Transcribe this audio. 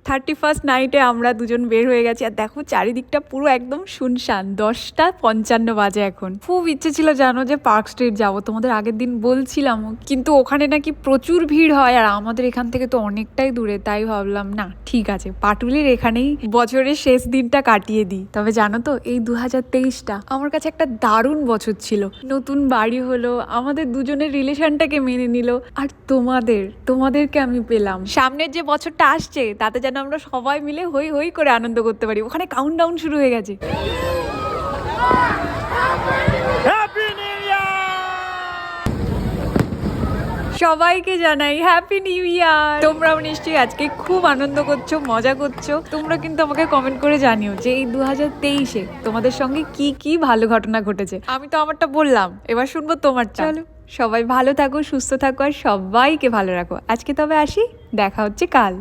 31st নাইটে আমরা দুজন বের হয়ে গেছি। আর দেখো চারিদিকটা পুরো একদম শুনশান। 10:55 বাজে এখন। খুব ইচ্ছে ছিল জানো যে পার্ক স্ট্রিট যাবো, তোমাদের আগের দিন বলছিলাম, কিন্তু ওখানে নাকি প্রচুর ভিড় হয় আর আমাদের এখান থেকে তো অনেকটাই দূরে। তাই ভাবলাম না ঠিক আছে, পাটুলির এখানেই বছরের শেষ দিনটা কাটিয়ে দিই। তবে জানো তো এই 2023টা আমার কাছে একটা দারুণ বছর ছিল। নতুন বাড়ি হলো, আমাদের দুজনের রিলেশনটাকে মেনে নিল, আর তোমাদেরকে আমি পেলাম। সামনের যে বছরটা আসছে তাতে যেন আমরা সবাই মিলে হই হই করে আনন্দ করতে পারি। ওখানে কাউন্টডাউন শুরু হয়ে গেছে। সবাইকে জানাই হ্যাপি নিউ ইয়ার। তোমরাও নিশ্চয়ই আজকে খুব আনন্দ করছো, মজা করছো। তোমরা কিন্তু আমাকে কমেন্ট করে জানিও যে এই 2023-এ তোমাদের সঙ্গে কি কি ভালো ঘটনা ঘটেছে। আমি তো আমারটা বললাম, এবার শুনবো তোমারটা। চলো, সবাই ভালো থাকো, সুস্থ থাকো, আর সবাইকে ভালো রাখো। আজকে তবে আসি, দেখা হচ্ছে কাল।